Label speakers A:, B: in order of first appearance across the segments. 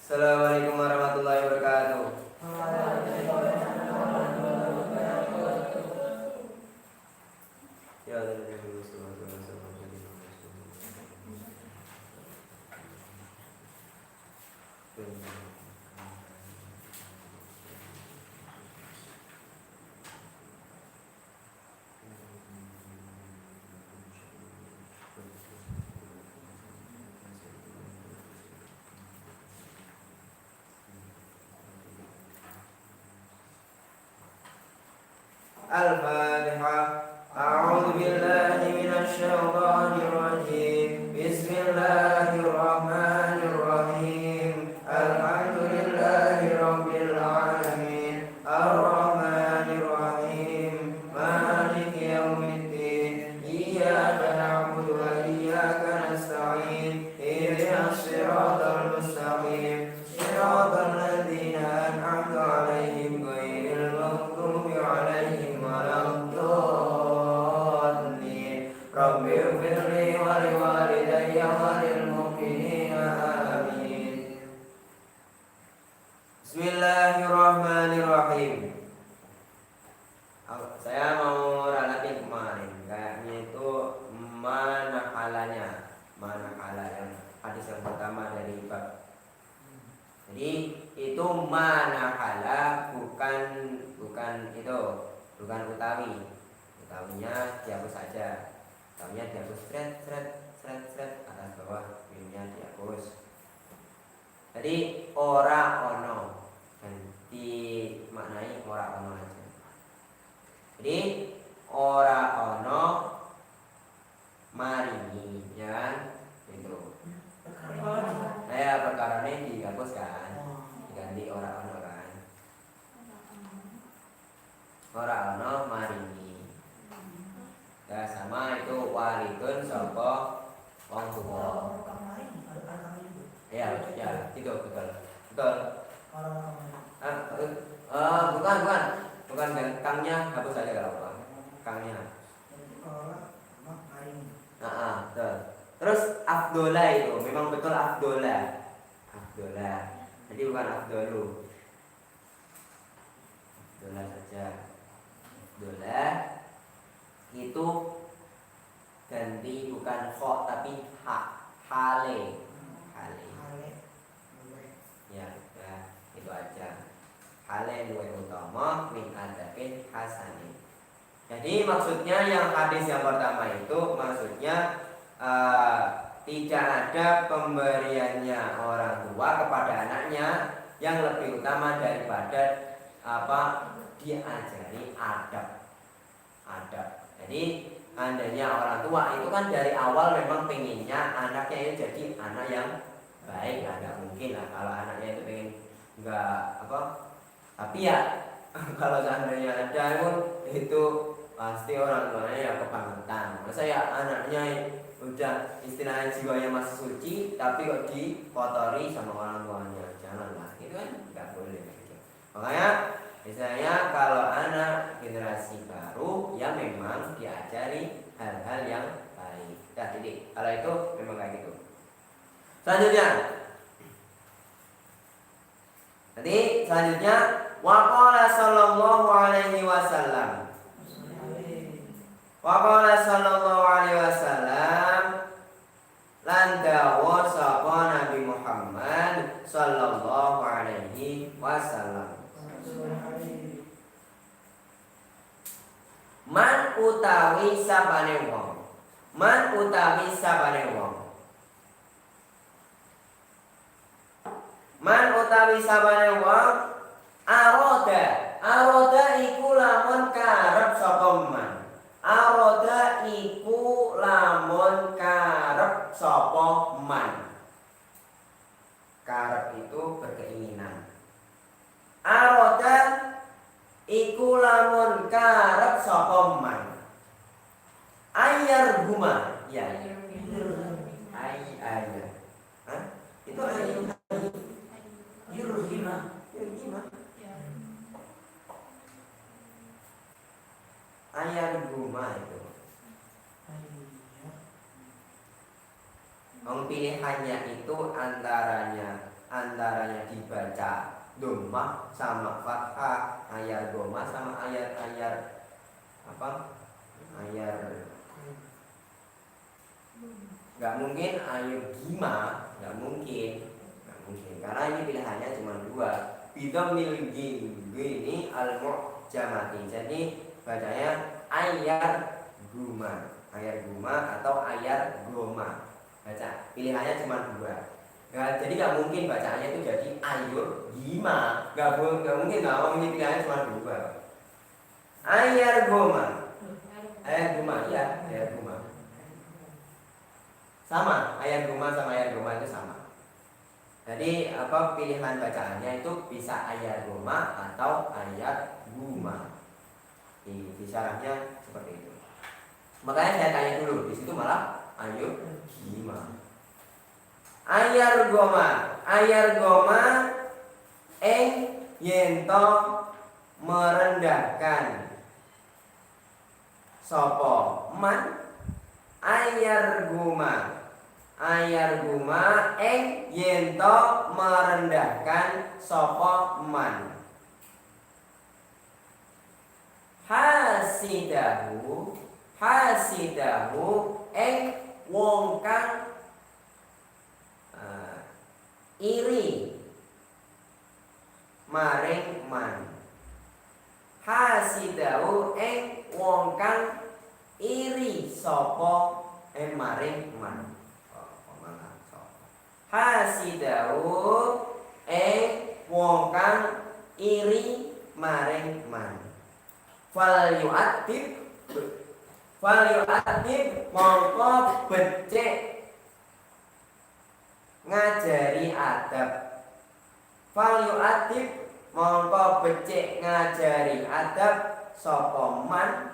A: Assalamualaikum warahmatullahi wabarakatuh. Ya, Al-Fatihah. A'udzu billahi minasy syaithanir rajim. Bismillahirrahmanirrahim. Alhamdulillahi rabbil alamin. Ar-rahmanir rahim. Maliki yaumiddin. Iyyaka na'budu wa iyyaka nasta'in. Ihdinas siratal mustaqim. Siratal ladzina an'amta 'alaihim ghairil maghdubi 'alaihim waladdallin. Rabbi ighfirli wa liwalidayya wa lil mu'minina amin. Bismillahirrahmanirrahim. Saya mau ralatin kemarin, kayaknya itu manakalanya, manakala yang hadis yang pertama dari bab. Jadi itu manakala, bukan itu, bukan utawi. Utawinya dihapus saja. Utawinya dihapus sret atas bawah, mimnya dihapus. Jadi ora ono, dan dimaknai ora ono aja. Jadi ora ono maringi, ya kan? Itu. Nah ya, perkara ini dihapus kan, diganti ora ono kan. Ora ono maringi. Ya sama itu walidun sapa wong tuwa. Ya, itu betul. Bukan kangnya hapus saja kalau apa. Kangnya. Betul. Terus afdola itu memang betul afdola. Jadi bukan afdolu. Afdola saja. Afdola itu ganti bukan kho tapi ha. Hale. Ya, itu aja. Hale luwih utama min adabin hasanin. Jadi maksudnya yang hadis yang pertama itu maksudnya tidak ada pemberiannya orang tua kepada anaknya yang lebih utama daripada diajari adab. Jadi andainya orang tua itu kan dari awal memang pengennya anaknya itu jadi anak yang baik, agak mungkin lah kalau anaknya itu pengen tapi ya kalau seandainya ada pun itu pasti orang tuanya ya kebangetan. Masa ya anaknya udah istilahnya jiwanya masih suci tapi kok dikotori sama orang tuanya, janganlah, itu kan nggak boleh gitu. Makanya misalnya kalau anak generasi baru ya memang diajari hal-hal yang baik. Ya, jadi kalau itu memang kayak gitu. Selanjutnya waqala sallallahu alaihi wasallam. Waqala sallallahu alaihi wasallam lan dawa sapa Nabi Muhammad sallallahu alaihi wasallam. Man utawi sabane wong. Aroda iku lamun karep sapa man. Karep itu berkeinginan. Aroda iku lamun karep sapa man. Ayar huma, ya. Ayar. Itu ayar. Yurhima. Ayar huma itu. pilihannya itu antara antaranya dibaca dhammah sama fathah, ayar goma sama ayar apa? Ayar nggak mungkin ayar gima, nggak mungkin karena ini pilihannya cuma dua. Bidhammil gini al-mu'jamati. Jadi bacanya ayar guma atau ayar goma. Baca pilihannya cuma dua. Nah, jadi nggak mungkin bacaannya itu jadi ayur gima, nggak mungkin. Ini pilihannya cuma dua. Ayar goma iya, ayar goma sama, ayar goma sama ayar goma itu sama. Jadi pilihan bacaannya itu bisa ayar goma atau ayat guma. Di syarahnya seperti itu. Makanya saya tanya dulu, di situ malah ayur gima. Ayar goma yento merendahkan sopo man. Ayar guma yento merendahkan sopo man. Hasidahu wong kang iri maring man. Hasidahu wong kang iri sapa maring man. Hasidahu wong kang iri maring man. Fal yu'adib mongko becik ngajari adab. Fal yu'adib mongko becik ngajari adab sapa man.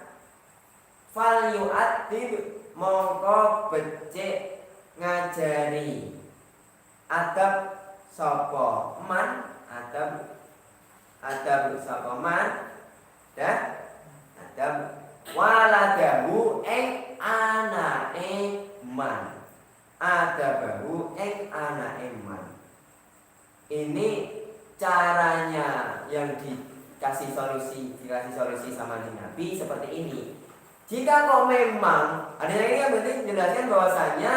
A: Fal yu'adib mongko becik ngajari adab sapa man. Adab sapa man adab waladahu anake man. Adabahu anake man. Ini caranya yang dikasih solusi sama Nabi seperti ini. Jika kau memang ada yang ini berarti menjelaskan bahwasanya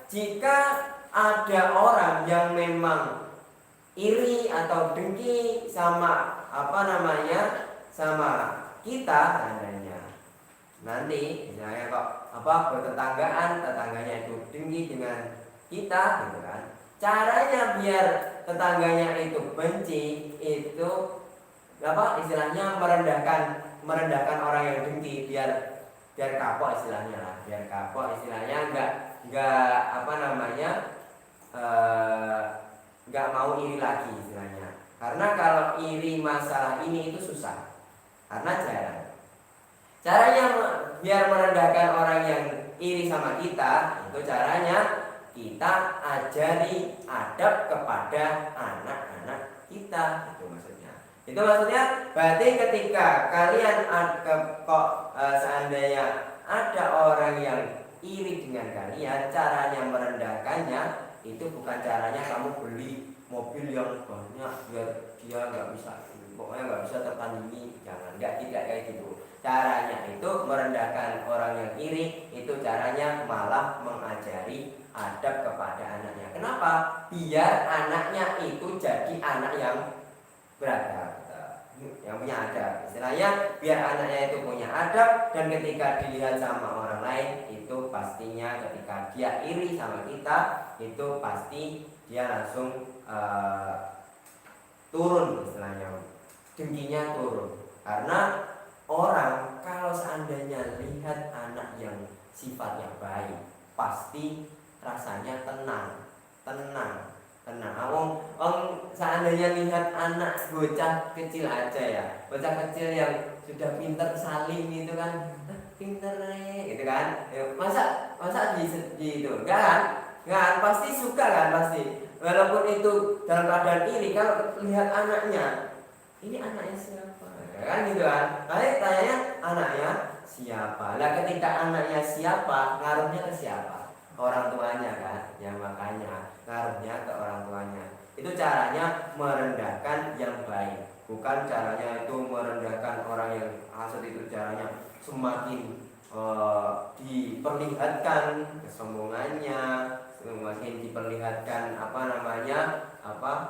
A: jika ada orang yang memang iri atau dengki sama sama kita adanya, nanti misalnya tetangganya itu dengki dengan kita gitu kan. Caranya biar tetangganya itu benci itu istilahnya merendahkan orang yang dengki biar kapok istilahnya nggak mau iri lagi istilahnya. Karena kalau iri masalah ini itu susah karena caranya biar merendahkan orang yang iri sama kita itu caranya kita ajari adab kepada anak-anak kita. Itu maksudnya berarti ketika kalian seandainya ada orang yang iri dengan kalian, caranya merendahkannya itu bukan caranya kamu beli mobil yang banyak biar dia nggak bisa tertandingi. Tidak kayak gitu. Caranya itu merendahkan orang yang iri, itu caranya malah mengajari adab kepada anaknya. Kenapa? Biar anaknya itu jadi anak yang beradab, yang punya adab. Istilahnya biar anaknya itu punya adab, dan ketika dilihat sama orang lain itu pastinya ketika dia iri sama kita itu pasti dia langsung turun, istilahnya dengkinya turun. Karena orang kalau seandainya lihat anak yang sifatnya baik pasti rasanya tenang. Seandainya lihat anak bocah kecil aja ya, bocah kecil yang sudah pinter salim gitu kan, pinter gitu kan, masa di itu enggak pasti suka kan, pasti walaupun itu dalam keadaan iri. Kalau lihat anaknya, ini anaknya siapa kan gitu kan, tanyanya anaknya siapa. Lah ketika anaknya siapa, ngaruhnya ke siapa? Orang tuanya kan, ya makanya ngaruhnya ke orang tuanya. Itu caranya merendahkan yang baik, bukan caranya itu merendahkan orang yang hasud. Itu caranya semakin diperlihatkan kesombongannya, semakin diperlihatkan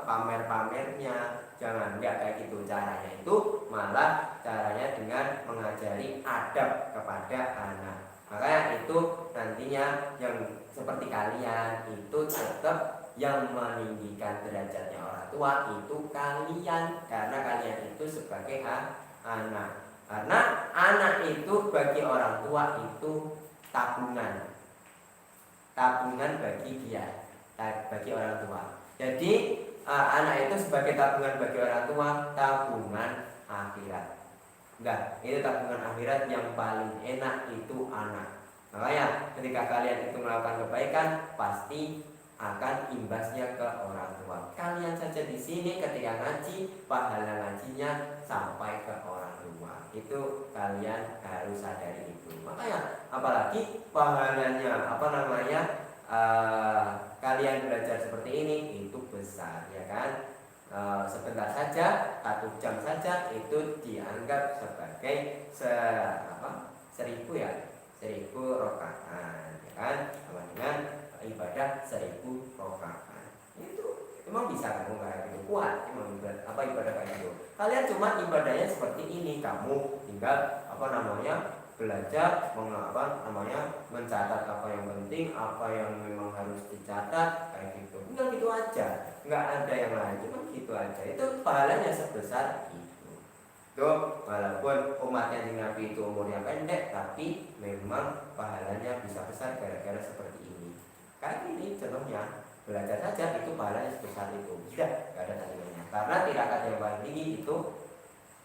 A: pamer-pamernya. Jangan, enggak kayak gitu caranya. Itu malah caranya dengan mengajari adab kepada anak. Makanya itu nantinya yang seperti kalian itu tetap yang meninggikan derajatnya orang tua itu kalian, karena kalian itu sebagai anak. Karena anak itu bagi orang tua itu tabungan bagi dia, bagi orang tua. Jadi anak itu sebagai tabungan bagi orang tua, tabungan akhirat. Enggak, itu tabungan akhirat yang paling enak itu anak. Makanya ketika kalian itu melakukan kebaikan, pasti akan imbasnya ke orang tua. Kalian saja di sini ketika ngaji, pahala ngajinya sampai ke orang tua. Itu kalian harus sadari itu. Makanya apalagi pahalanya kalian belajar seperti ini itu besar, ya kan? Sebentar saja, 1 jam saja itu dianggap sebagai 1000 rakaat, ya kan? Sama dengan ibadah 1000 rakaat. Itu emang bisa kamu kayak gitu, kuat emang ibadah kayak gitu. Kalian cuma ibadahnya seperti ini, kamu tinggal belajar mencatat apa yang penting, apa yang memang harus dicatat, kayak gitu. Enggak gitu aja, enggak ada yang lain, cuma gitu aja. Itu pahalanya sebesar itu. Tuh, walaupun umatnya di Nabi itu umurnya pendek, tapi memang pahalanya bisa besar gara-gara seperti ini. Kayak ini contohnya, belajar saja itu pahalanya sebesar itu. Tidak ada tandingannya. Karena tirakat yang paling tinggi itu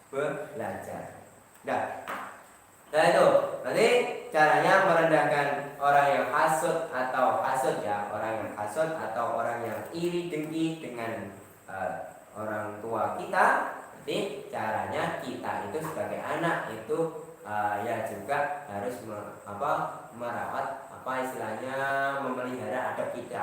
A: belajar. Nah itu, nanti caranya merendahkan orang yang hasud atau orang yang iri dengki dengan orang tua kita. Nanti caranya kita itu sebagai anak itu ya juga harus merawat memelihara adab kita.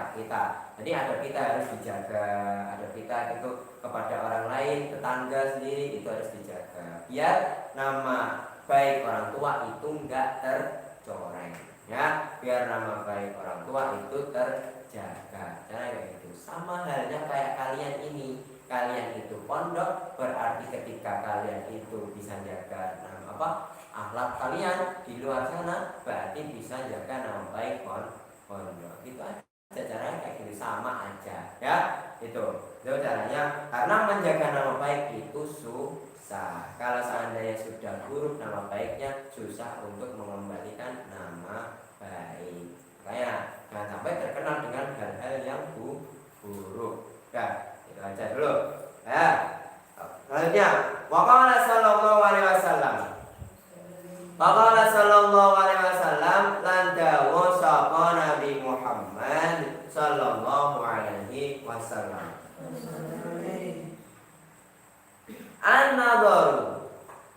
A: Jadi adab kita harus dijaga, adab kita itu kepada orang lain, tetangga sendiri itu harus dijaga. Biar nama baik orang tua itu enggak tercoreng, ya, biar nama baik orang tua itu terjaga. Cara kayak gitu. Sama halnya kayak kalian ini. Kalian itu pondok, berarti ketika kalian itu bisa jaga akhlak kalian di luar sana, berarti bisa jaga nama baik pondok. Itu aja caranya kayak gini, sama aja, ya. Itu caranya. Karena menjaga nama baik itu susah. Kalau seandainya sudah buruk nama baiknya, susah untuk mengembalikan nama baik. Makanya jangan sampai terkenal dengan hal-hal yang buruk. Ya, itu aja dulu. Ya. Selanjutnya, waqala sallallahu alaihi wasallam. Waqala sallallahu alaihi wasallam lan dawu sapa Nabi Muhammad sallallahu alaihi wasallam.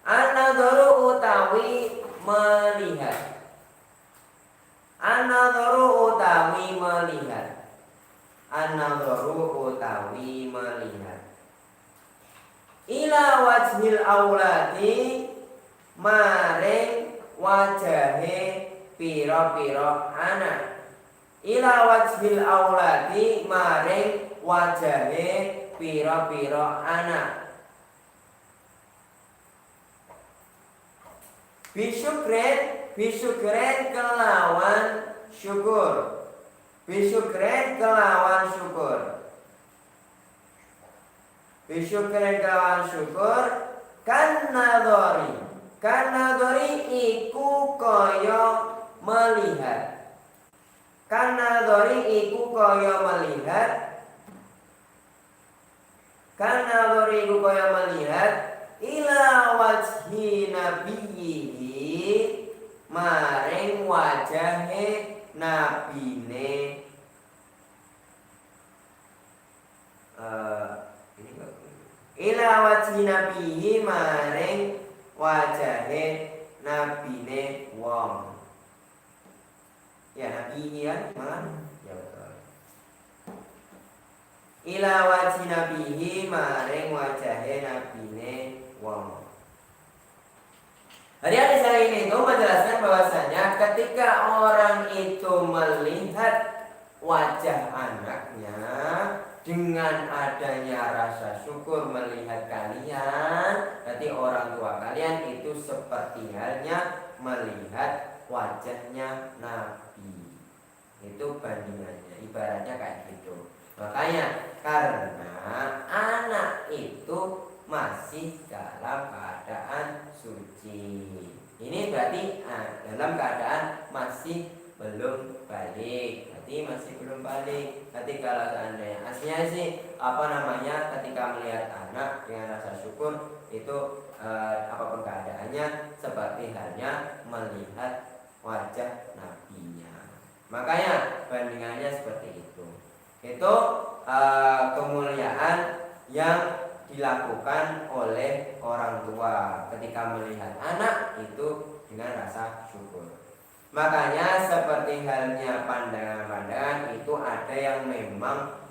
A: An-nadharu utawi melihat. An-nadharu utawi melihat. An-nadharu utawi melihat. Ila wajhil auladi maring wajahe pira-pira anak. Ila wajhil auladi maring wajahe pira-pira anak. Bisyukren kelawan syukur. Bisyukren kelawan syukur. Bisyukren kelawan syukur. Kanadori iku kaya melihat. Kanadori iku kaya melihat. Kanadori iku kaya melihat. Ila wajhi nabiyyihi maring wajahe nabine. Ila wajhi nabiyyihi maring wajahe nabine wong. Ya nabihi kan mana? Ya betul. ila wajhi nabihi maring wajahe nabine wong. Hari hadis ini itu menjelaskan bahwasanya ketika orang itu melihat wajah anaknya dengan adanya rasa syukur melihat kalian, berarti orang tua kalian itu seperti halnya melihat wajahnya Nabi. Itu bandingannya, ibaratnya kayak gitu. Makanya karena anak itu masih dalam keadaan suci. Ini berarti dalam keadaan masih belum balik. Berarti masih belum balik. Berarti kalau seandainya aslinya sih ketika melihat anak dengan rasa syukur itu apapun keadaannya seperti halnya melihat wajah nabinya. Makanya bandingannya seperti itu. Itu kemuliaan yang dilakukan oleh orang tua ketika melihat anak itu dengan rasa syukur. Makanya seperti halnya pandangan-pandangan itu ada yang memang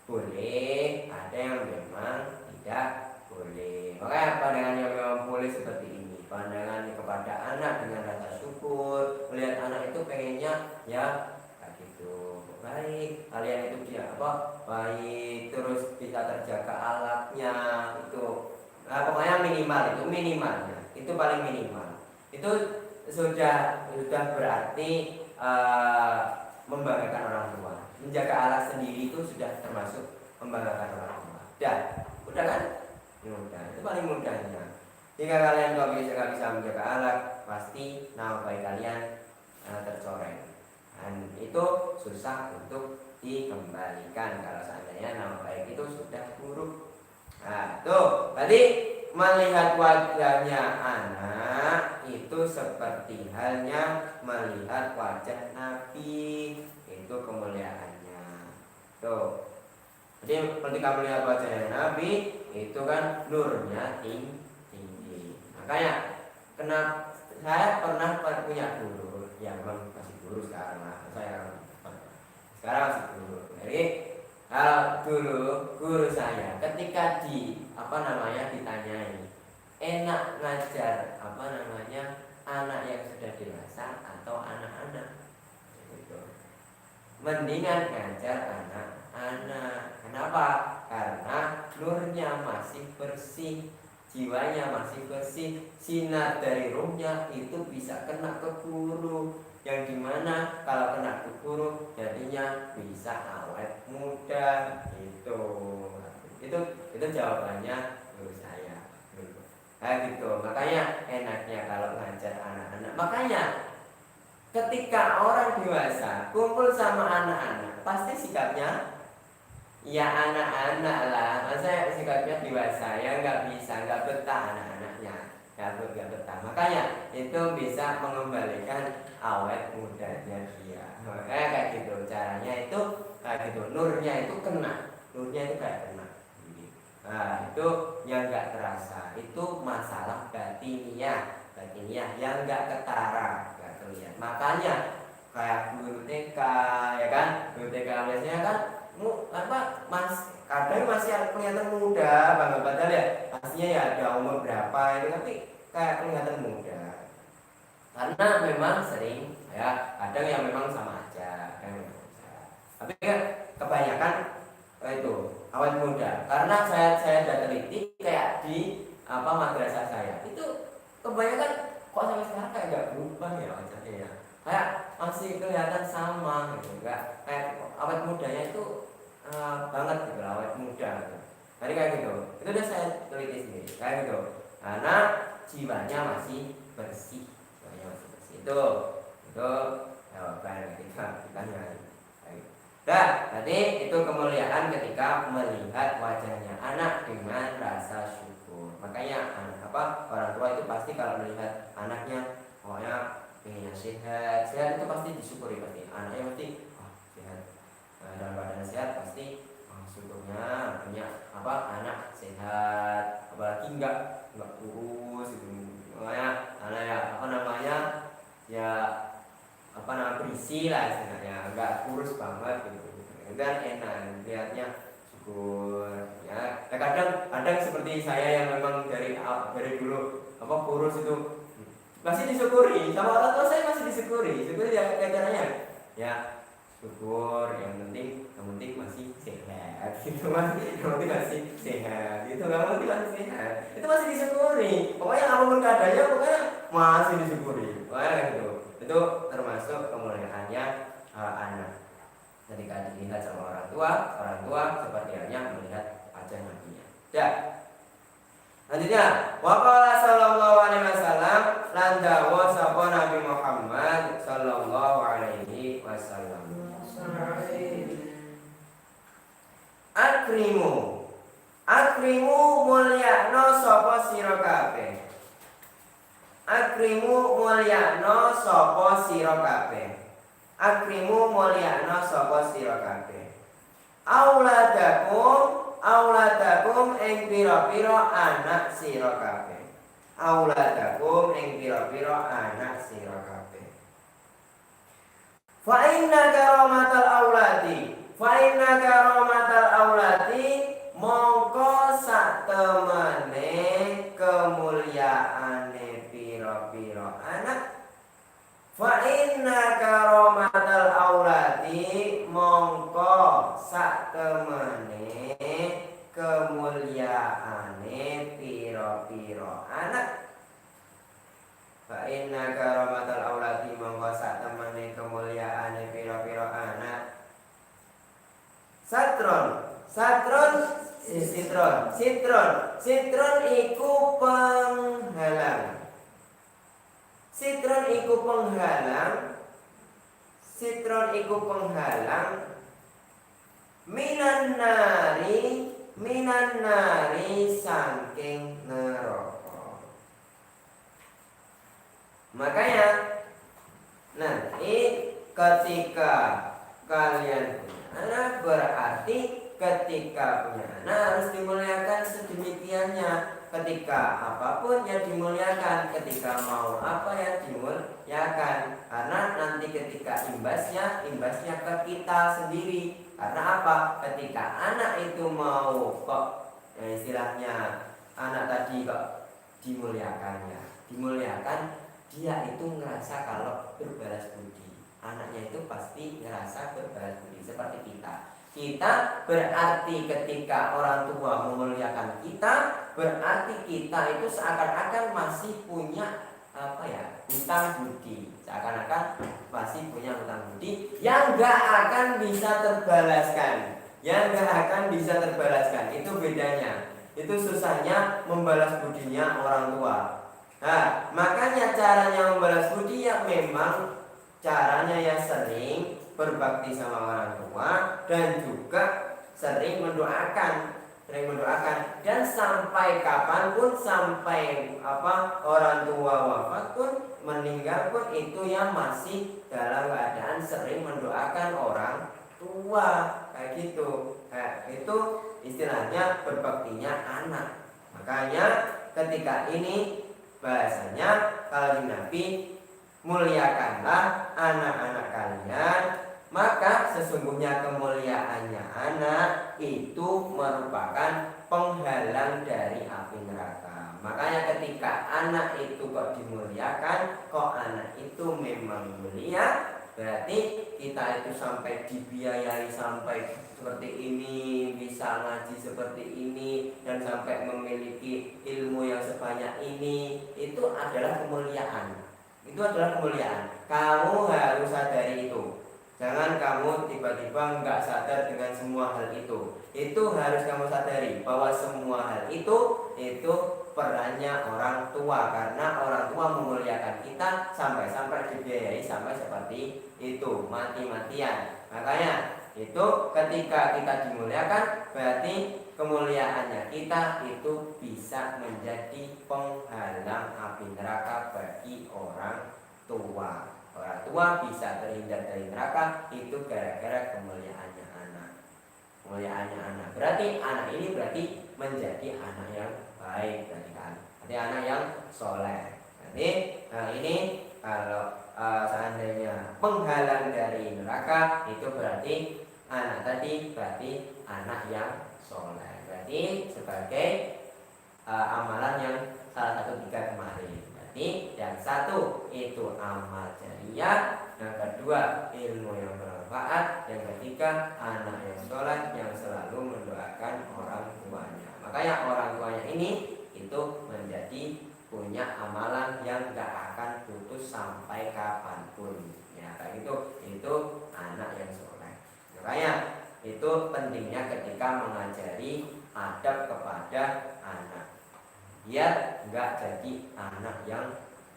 A: boleh, ada yang memang tidak boleh. Makanya pandangan yang memang boleh seperti ini, pandangan kepada anak dengan rasa syukur, melihat anak itu pengennya ya baik, kalian itu baik, terus bisa terjaga alatnya itu, pokoknya minimalnya itu paling minimal itu sudah berarti membanggakan orang tua. Menjaga alat sendiri itu sudah termasuk membanggakan orang tua. Udah kan? Udah, itu paling mudahnya. Jika kalian nggak bisa menjaga alat, pasti nama baik kalian tercoreng. Dan itu susah untuk dikembalikan kalau seandainya nama baik itu sudah buruk. Nah, tuh tadi melihat wajahnya anak itu seperti halnya melihat wajah Nabi, itu kemuliaannya. Tuh. Jadi ketika melihat wajahnya Nabi itu kan nurnya tinggi. Makanya saya pernah punya guru yang memang masih guru sekarang lah. Saya sekarang masih guru. Jadi kalau dulu guru saya ketika ditanyai enak ngajar anak yang sudah dewasa atau anak-anak, gitu. Mendingan ngajar anak-anak. Kenapa? Karena nurnya masih bersih, jiwanya masih bersih, sinar dari ruhnya itu bisa kena ke guru, yang dimana kalau kena ke guru jadinya bisa awet muda. Itu jawabannya guru saya. Gitu. Makanya enaknya kalau ngajar anak-anak. Makanya ketika orang dewasa kumpul sama anak-anak, pasti sikapnya ya anak-anak lah. Masa sikapnya dewasa, ya nggak betah anak-anaknya, nggak betah. Makanya itu bisa mengembalikan awet mudanya dia. Makanya kayak gitu caranya, itu kayak gitu, nurnya itu kayak kena. Nah, itu yang nggak terasa, itu masalah batiniah yang nggak ketara, nggak terlihat. Makanya kayak guru TK, ya kan, guru TK biasanya kan kadang masih kelihatan muda banget, padahal ya pastinya ya ada umur berapa itu, tapi kayak kelihatan muda karena memang sering ya, kadang yang memang sama aja, tapi kan kebanyakan itu awet muda. Karena saya sudah teliti kayak di madrasah saya itu kebanyakan kok sampai sekarang kayak gak berubah ya wajahnya ya, kayak masih kelihatan sama gitu, enggak kayak awet mudanya itu banget gitu, awet muda gitu. Jadi kayak gitu, itu udah saya teliti sendiri kayak gitu, karena jiwanya masih bersih, itu jawaban ketika ditanya. Tadi itu kemuliaan ketika melihat wajahnya anak dengan rasa syukur. Makanya orang tua itu pasti kalau melihat anaknya pokoknya pengennya sehat itu pasti disyukuri, pasti anaknya pasti sehat, dalam keadaan sehat pasti syukurnya punya anak sehat, apalagi enggak kurus gitu. Makanya anak berisi lah istilahnya, enggak kurus banget gitu. Dan enak lihatnya syukur ya. Kadang seperti saya yang memang dari dulu kurus itu masih disyukuri sama orang tua, saya masih disyukuri ya, caranya ya syukur, yang penting masih sehat gitu mas, yang penting masih sehat gitu, nggak penting masih sehat itu masih disyukuri, pokoknya apapun keadaannya pokoknya masih disyukuri, pokoknya gitu. Itu termasuk kemuliaannya anak ketika dilihat sama orang tua seperti halnya melihat wajah nabinya. Ya. Selanjutnya, waqala sallallahu alaihi wasallam, lan dawa sapa Nabi Muhammad sallallahu alaihi wasallam. Akrimu mulyakno sapa sira kabeh. Akrimu mulyakno sapa sira kabeh. Akrimu mulyakno sapa sira kabeh. Auladakum ing pira-pira anak sira kabeh. Auladakum ing pira-pira anak sira kabeh. Fa inna karamatal auladi mongko satemene kemuliaane pira-pira anak. Fa inna karamatal auladi mongko satemene kemuliaane pira-pira anak. Fa inna karamatal auladi mongko satemene kemuliaane pira-pira anak. Sitron iku penghalang. Sitron iku penghalang minan nari saking neraka. Makanya nanti ketika kalian punya anak, berarti ketika punya anak harus dimuliakan sedemikiannya. Ketika apapun yang dimuliakan, ketika mau apa yang dimuliakan, karena nanti ketika imbasnya ke kita sendiri. Karena apa? Ketika anak itu mau kok istilahnya anak tadi kok dimuliakan, dia itu ngerasa kalau berbalas budi. Anaknya itu pasti ngerasa berbalas budi seperti kita. Kita berarti ketika orang tua memuliakan kita, berarti kita itu seakan-akan masih punya hutang budi. Seakan-akan masih punya hutang budi yang gak akan bisa terbalaskan. Itu bedanya. Itu susahnya membalas budinya orang tua. Nah, makanya caranya membalas budi ya memang caranya ya sering berbakti sama orang tua dan juga sering mendoakan dan sampai kapanpun, sampai orang tua wafat pun, meninggal pun, itu yang masih dalam keadaan sering mendoakan orang tua kayak gitu. Itu istilahnya berbaktinya anak. Makanya ketika ini bahasanya kalau di Nabi, muliakanlah anak-anak kalian, maka sesungguhnya kemuliaannya anak itu merupakan penghalang dari api neraka. Makanya ketika anak itu kok dimuliakan, kok anak itu memang mulia, berarti kita itu sampai dibiayai sampai seperti ini, bisa ngaji seperti ini, dan sampai memiliki ilmu yang sebanyak ini, itu adalah kemuliaan. Kamu harus sadari itu. Jangan kamu tiba-tiba nggak sadar dengan semua hal itu. Itu harus kamu sadari bahwa semua hal itu perannya orang tua, karena orang tua memuliakan kita sampai dibiayai sampai seperti itu, mati-matian. Makanya itu ketika kita dimuliakan, berarti kemuliaannya kita itu bisa menjadi penghalang api neraka bagi orang tua. Orang tua bisa terhindar dari neraka itu gara-gara kemuliaannya anak. Berarti anak ini menjadi anak yang baik, berarti kan. Berarti anak yang soleh. Jadi ini kalau seandainya penghalang dari neraka, itu berarti anak tadi berarti anak yang soleh. Berarti sebagai amalan yang salah satu tiga kemarin. Berarti yang satu itu amal jariah, yang kedua ilmu yang bermanfaat, yang ketiga anak yang soleh yang selalu mendoakan orang tuanya. Makanya orang tuanya ini itu menjadi punya amalan yang gak akan putus sampai kapanpun. Ya kayak gitu, itu anak yang soleh. Makanya itu pentingnya ketika mengajari adab kepada anak, biar nggak jadi anak yang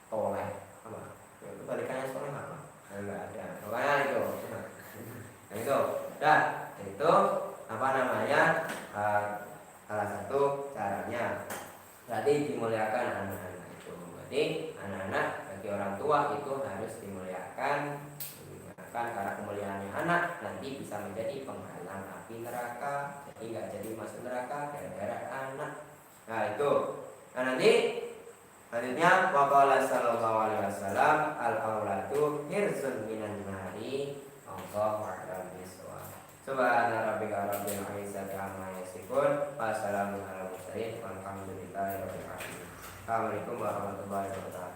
A: soleh. Apa? Itu balikannya soleh apa? Enggak ada. Makanya itu. Nah itu, dan itu apa namanya? Salah satu caranya. Berarti dimuliakan anak-anak itu. Berarti anak-anak bagi orang tua itu harus dimuliakan. Karena kemuliaannya anak nanti bisa menjadi penghalang api neraka, jadi nggak jadi masuk neraka gara-gara anak. Nah itu. Nah nanti selanjutnya waqala sallallahu alaihi wasallam al auladu hirzun minan nari. Allahu a'lam bishawab. Subhana rabbika rabbil izzati amma yasifun wa salamun alal mursalin walhamdulillahi rabbil alamin. Assalamualaikum warahmatullahi wabarakatuh.